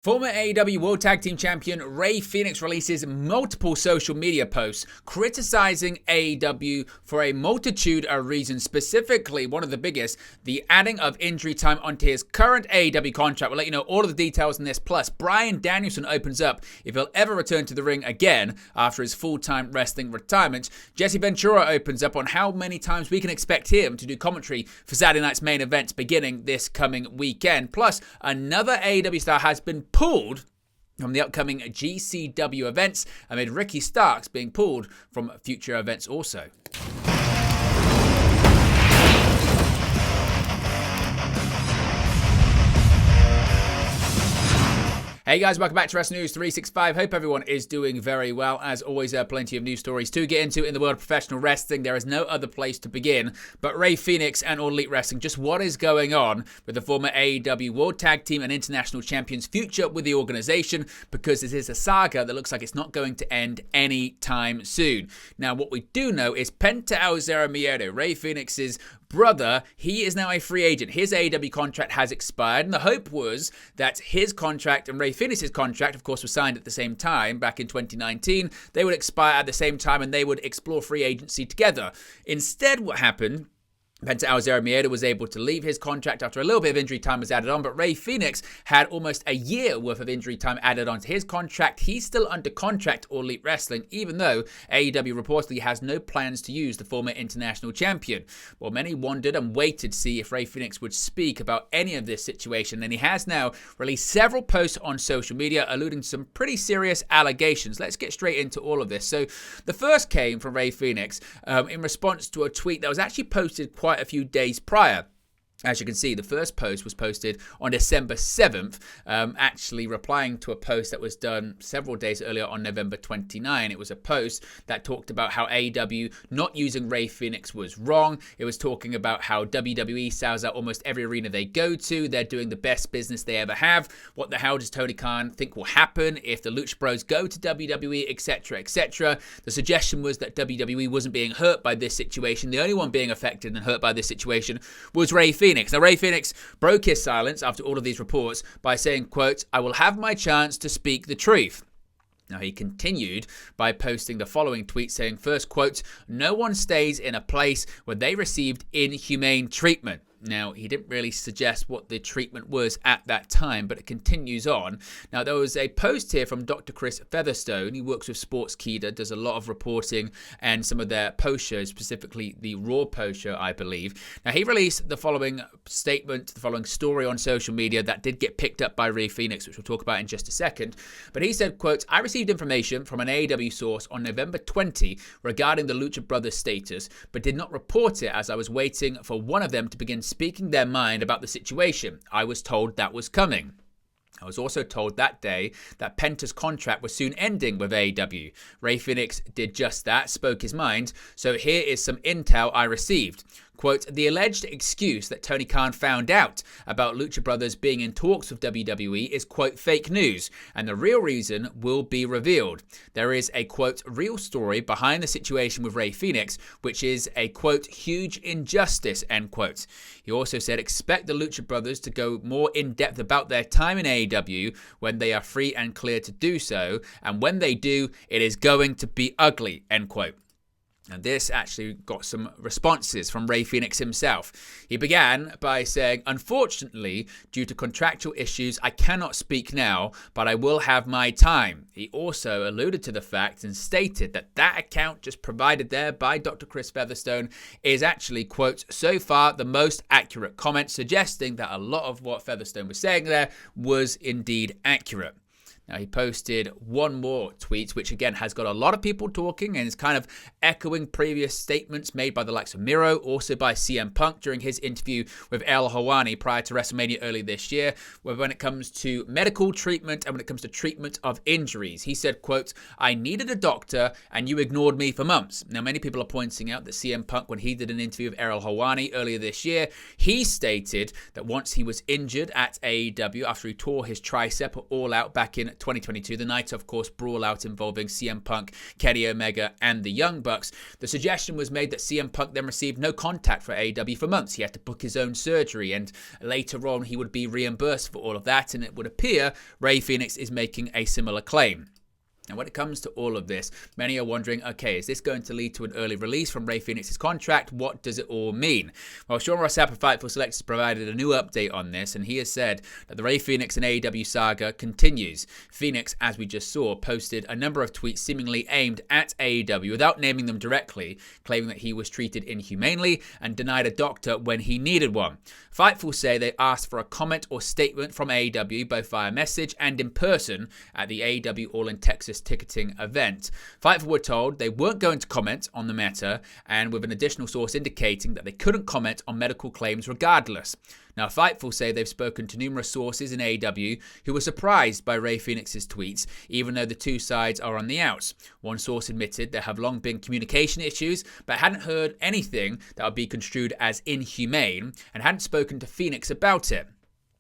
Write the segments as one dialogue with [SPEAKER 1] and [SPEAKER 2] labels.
[SPEAKER 1] Former AEW World Tag Team Champion Rey Fenix releases multiple social media posts criticizing AEW for a multitude of reasons, specifically one of the biggest, the adding of injury time onto his current AEW contract. We'll let you know all of the details in this. Plus, Bryan Danielson opens up if he'll ever return to the ring again after his full-time wrestling retirement. Jesse Ventura opens up on how many times we can expect him to do commentary for Saturday night's main event beginning this coming weekend. Plus, another AEW star has been pulled from the upcoming GCW events amid Ricky Starks being pulled from future events also. Hey guys, welcome back to Wrestling News 365. Hope everyone is doing very well. As always, plenty of news stories to get into in the world of professional wrestling. There is no other place to begin but Rey Fenix and All Elite Wrestling. Just what is going on with the former AEW World Tag Team and International Champions' future with the organization, because this is a saga that looks like it's not going to end anytime soon. Now, what we do know is Penta El Zero Miedo, Rey Fenix's brother, he is now a free agent. His AEW contract has expired, and the hope was that his contract and Rey Fenix's contract, of course, was signed at the same time back in 2019. They would expire at the same time, and they would explore free agency together. Instead, what happened, Penta El Zero Miedo was able to leave his contract after a little bit of injury time was added on, but Rey Fenix had almost a year worth of injury time added on to his contract. He's still under contract All Elite Wrestling, even though AEW reportedly has no plans to use the former international champion. Well, many wondered and waited to see if Rey Fenix would speak about any of this situation, and he has now released several posts on social media alluding to some pretty serious allegations. Let's get straight into all of this. So the first came from Rey Fenix in response to a tweet that was actually posted quite a few days prior. As you can see, the first post was posted on December 7th, actually replying to a post that was done several days earlier on November 29. It was a post that talked about how AEW not using Rey Fenix was wrong. It was talking about how WWE sells out almost every arena they go to. They're doing the best business they ever have. What the hell does Tony Khan think will happen if the Lucha Bros go to WWE, etc., etc.? The suggestion was that WWE wasn't being hurt by this situation. The only one being affected and hurt by this situation was Rey Fenix. Now, Rey Fenix broke his silence after all of these reports by saying, quote, "I will have my chance to speak the truth." Now, he continued by posting the following tweet saying, first quote, "No one stays in a place where they received inhumane treatment." Now, he didn't really suggest what the treatment was at that time, but it continues on. Now, there was a post here from Dr. Chris Featherstone. He works with Sportskeeda, does a lot of reporting and some of their post shows, specifically the Raw post show, I believe. Now, he released the following statement, the following story on social media that did get picked up by Rey Fenix, which we'll talk about in just a second. But he said, quote, "I received information from an AEW source on November 20 regarding the Lucha Brothers status, but did not report it as I was waiting for one of them to begin speaking their mind about the situation. I was told that was coming. I was also told that day that Penta's contract was soon ending with AEW. Rey Fenix did just that, spoke his mind. So here is some intel I received. Quote, "The alleged excuse that Tony Khan found out about Lucha Brothers being in talks with WWE is, quote, fake news, and the real reason will be revealed. There is a, quote, real story behind the situation with Rey Fenix, which is a, quote, huge injustice, end quote." He also said, expect the Lucha Brothers to go more in depth about their time in AEW when they are free and clear to do so, and when they do, it is going to be ugly, end quote. And this actually got some responses from Rey Fenix himself. He began by saying, "Unfortunately, due to contractual issues, I cannot speak now, but I will have my time." He also alluded to the fact and stated that that account just provided there by Dr. Chris Featherstone is actually, quote, "so far the most accurate comment," suggesting that a lot of what Featherstone was saying there was indeed accurate. Now, he posted one more tweet, which again has got a lot of people talking and is kind of echoing previous statements made by the likes of Miro, also by CM Punk during his interview with El Hawani prior to WrestleMania early this year, where when it comes to medical treatment and when it comes to treatment of injuries, he said, quote, "I needed a doctor and you ignored me for months." Now, many people are pointing out that CM Punk, when he did an interview with El Hawani earlier this year, he stated that once he was injured at AEW after he tore his tricep All Out back in 2022, the Night of Course brawl out involving CM Punk, Kenny Omega, and the Young Bucks. The suggestion was made that CM Punk then received no contact for AEW for months. He had to book his own surgery, and later on he would be reimbursed for all of that, and it would appear Rey Fenix is making a similar claim. And when it comes to all of this, many are wondering, okay, is this going to lead to an early release from Rey Fenix's contract? What does it all mean? Well, Sean Ross Sapp of Fightful Select has provided a new update on this, and he has said that the Rey Fenix and AEW saga continues. Fenix, as we just saw, posted a number of tweets seemingly aimed at AEW without naming them directly, claiming that he was treated inhumanely and denied a doctor when he needed one. Fightful say they asked for a comment or statement from AEW, both via message and in person, at the AEW All in Texas ticketing event. Fightful were told they weren't going to comment on the matter, and with an additional source indicating that they couldn't comment on medical claims regardless. Now, Fightful say they've spoken to numerous sources in AEW who were surprised by Rey Fenix's tweets, even though the two sides are on the outs. One source admitted there have long been communication issues, but hadn't heard anything that would be construed as inhumane, and hadn't spoken to Fenix about it.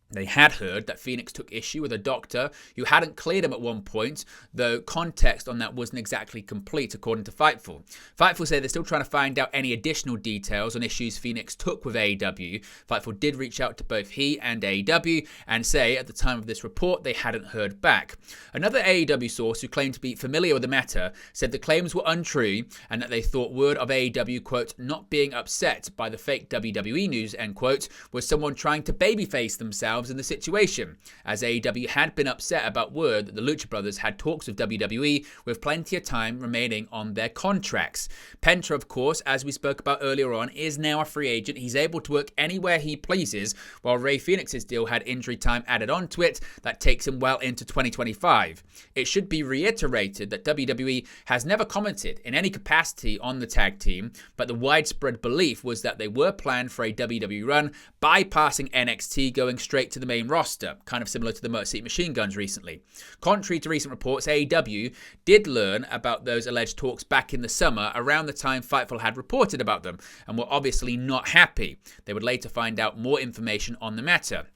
[SPEAKER 1] They had heard that Fenix took issue with a doctor who hadn't cleared him at one point, though context on that wasn't exactly complete, according to Fightful. Fightful say they're still trying to find out any additional details on issues Fenix took with AEW. Fightful did reach out to both he and AEW and say at the time of this report they hadn't heard back. Another AEW source who claimed to be familiar with the matter said the claims were untrue and that they thought word of AEW, quote, not being upset by the fake WWE news, end quote, was someone trying to babyface themselves in the situation, as AEW had been upset about word that the Lucha Brothers had talks with WWE with plenty of time remaining on their contracts. Penta, of course, as we spoke about earlier on, is now a free agent. He's able to work anywhere he pleases, while Rey Fenix's deal had injury time added onto it that takes him well into 2025. It should be reiterated that WWE has never commented in any capacity on the tag team, but the widespread belief was that they were planned for a WWE run, bypassing NXT, going straight to the main roster, kind of similar to the Motor City Machine Guns recently. Contrary to recent reports, AEW did learn about those alleged talks back in the summer, around the time Fightful had reported about them, and were obviously not happy. They would later find out more information on the matter.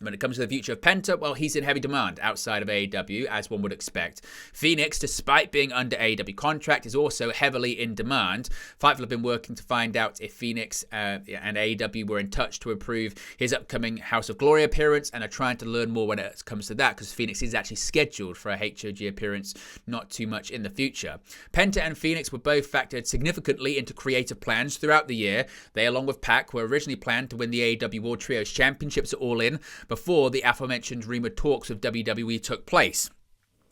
[SPEAKER 1] When it comes to the future of Penta, well, he's in heavy demand outside of AEW, as one would expect. Fenix, despite being under AEW contract, is also heavily in demand. Fightful have been working to find out if Fenix and AEW were in touch to approve his upcoming House of Glory appearance, and are trying to learn more when it comes to that, because Fenix is actually scheduled for a HOG appearance not too much in the future. Penta and Fenix were both factored significantly into creative plans throughout the year. They, along with Pac, were originally planned to win the AEW World Trios Championships at All In, before the aforementioned rumored talks with WWE took place.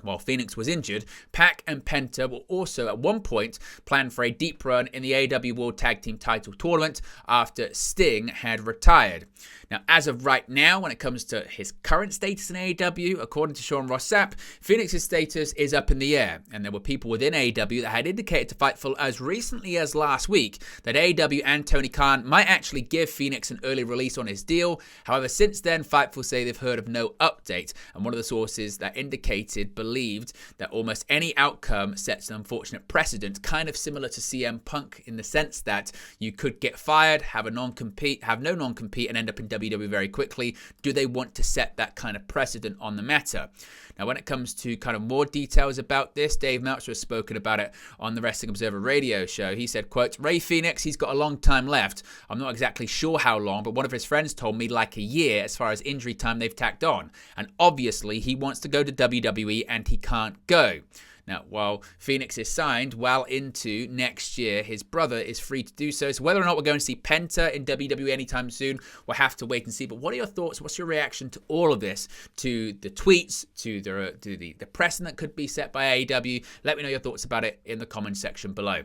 [SPEAKER 1] While Fenix was injured, Pac and Penta were also at one point planned for a deep run in the AEW World Tag Team title tournament after Sting had retired. Now, as of right now, when it comes to his current status in AEW, according to Sean Ross Sapp, Fenix's status is up in the air, and there were people within AEW that had indicated to Fightful as recently as last week that AEW and Tony Khan might actually give Fenix an early release on his deal. However, since then, Fightful say they've heard of no update, and one of the sources that indicated believed that almost any outcome sets an unfortunate precedent, kind of similar to CM Punk in the sense that you could get fired, have no non-compete, and end up in WWE very quickly. Do they want to set that kind of precedent on the matter? Now, when it comes to kind of more details about this, Dave Meltzer has spoken about it on the Wrestling Observer radio show. He said, quote, Rey Fenix, he's got a long time left. I'm not exactly sure how long, but one of his friends told me like a year as far as injury time they've tacked on. And obviously, he wants to go to WWE and he can't go. Now, while Fenix is signed well into next year, his brother is free to do so. So whether or not we're going to see Penta in WWE anytime soon, we'll have to wait and see. But what are your thoughts? What's your reaction to all of this? To the tweets, to the precedent that could be set by AEW? Let me know your thoughts about it in the comment section below.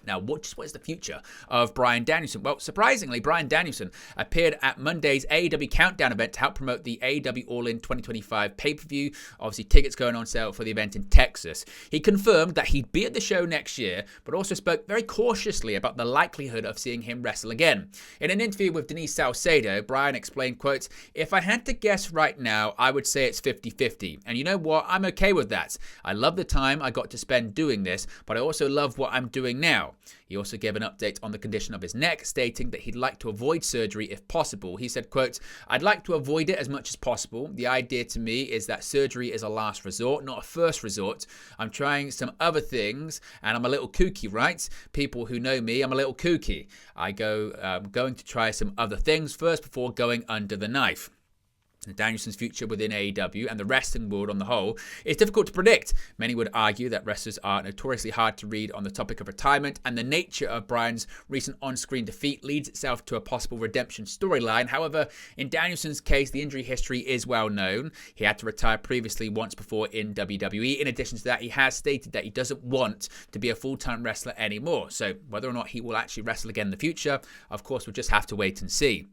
[SPEAKER 1] Now, what is the future of Bryan Danielson? Well, surprisingly, Bryan Danielson appeared at Monday's AEW Countdown event to help promote the AEW All In 2025 pay-per-view. Obviously, tickets going on sale for the event in Texas. He confirmed that he'd be at the show next year, but also spoke very cautiously about the likelihood of seeing him wrestle again. In an interview with Denise Salcedo, Bryan explained, quote, if I had to guess right now, I would say it's 50-50. And you know what? I'm okay with that. I love the time I got to spend doing this, but I also love what I'm doing now. now. He also gave an update on the condition of his neck, stating that he'd like to avoid surgery if possible. He said, quote, "I'd like to avoid it as much as possible. The idea to me is that surgery is a last resort, not a first resort. I'm trying some other things, and I'm a little kooky, right? People who know me, I'm a little kooky. I'm going to try some other things first before going under the knife." Danielson's future within AEW and the wrestling world on the whole is difficult to predict. Many would argue that wrestlers are notoriously hard to read on the topic of retirement, and the nature of Bryan's recent on-screen defeat leads itself to a possible redemption storyline. However, in Danielson's case, the injury history is well known. He had to retire previously once before in WWE. In addition to that, he has stated that he doesn't want to be a full-time wrestler anymore. So whether or not he will actually wrestle again in the future, of course, we'll just have to wait and see.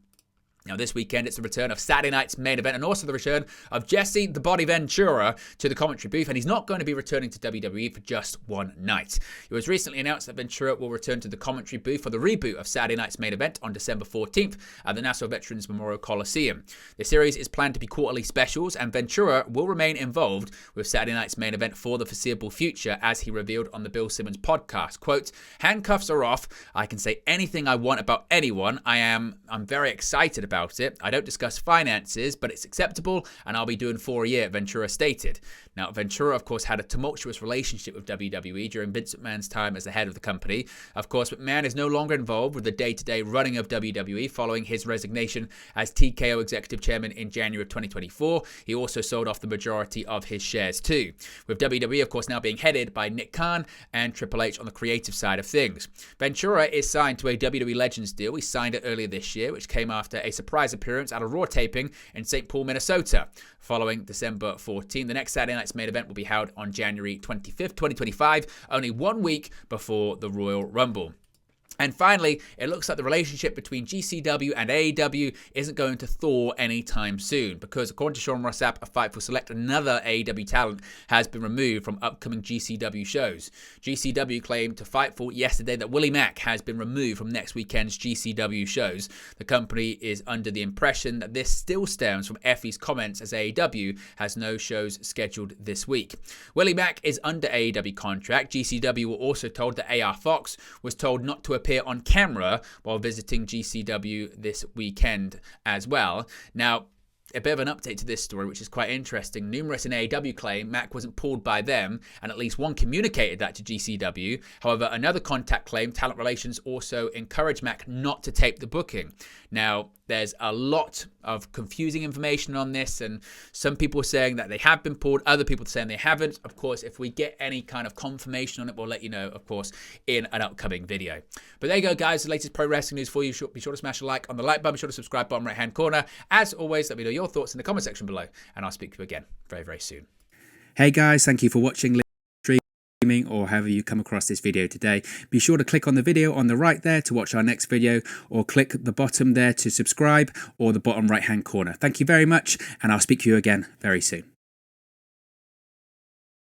[SPEAKER 1] Now, this weekend, it's the return of Saturday night's main event and also the return of Jesse the Body Ventura to the commentary booth, and he's not going to be returning to WWE for just one night. It was recently announced that Ventura will return to the commentary booth for the reboot of Saturday night's main event on December 14th at the Nassau Veterans Memorial Coliseum. The series is planned to be quarterly specials, and Ventura will remain involved with Saturday night's main event for the foreseeable future, as he revealed on the Bill Simmons podcast. Quote, "Handcuffs are off. I can say anything I want about anyone. I'm very excited about it. I don't discuss finances, but it's acceptable, and I'll be doing 4 a year," Ventura stated. Now, Ventura, of course, had a tumultuous relationship with WWE during Vince McMahon's time as the head of the company. Of course, McMahon is no longer involved with the day-to-day running of WWE following his resignation as TKO executive chairman in January of 2024. He also sold off the majority of his shares too, with WWE, of course, now being headed by Nick Khan and Triple H on the creative side of things. Ventura is signed to a WWE Legends deal. He signed it earlier this year, which came after a surprise appearance at a Raw taping in St. Paul, Minnesota. Following December 14, the next Saturday night's main event will be held on January 25th, 2025, only 1 week before the Royal Rumble. And finally, it looks like the relationship between GCW and AEW isn't going to thaw anytime soon, because according to Sean Ross Sapp of Fightful Select, another AEW talent has been removed from upcoming GCW shows. GCW claimed to Fightful yesterday that Willie Mack has been removed from next weekend's GCW shows. The company is under the impression that this still stems from Effie's comments, as AEW has no shows scheduled this week. Willie Mack is under AEW contract. GCW were also told that AR Fox was told not to appear on camera while visiting GCW this weekend as well. Now, a bit of an update to this story, which is quite interesting. Numerous in AEW claim Mack wasn't pulled by them, and at least one communicated that to GCW. However, another contact claimed Talent Relations also encouraged Mack not to tape the booking. Now, there's a lot of confusing information on this, and some people saying that they have been pulled, other people saying they haven't. Of course, if we get any kind of confirmation on it, we'll let you know, of course, in an upcoming video. But there you go, guys, the latest pro wrestling news for you. Be sure to smash a like on the like button, be sure to subscribe bottom right hand corner. As always, let me know your thoughts in the comment section below, and I'll speak to you again very, very soon.
[SPEAKER 2] Hey guys, thank you for watching, streaming, or however you come across this video today. Be sure to click on the video on the right there to watch our next video, or click the bottom there to subscribe, or the bottom right hand corner. Thank you very much, and I'll speak to you again very soon.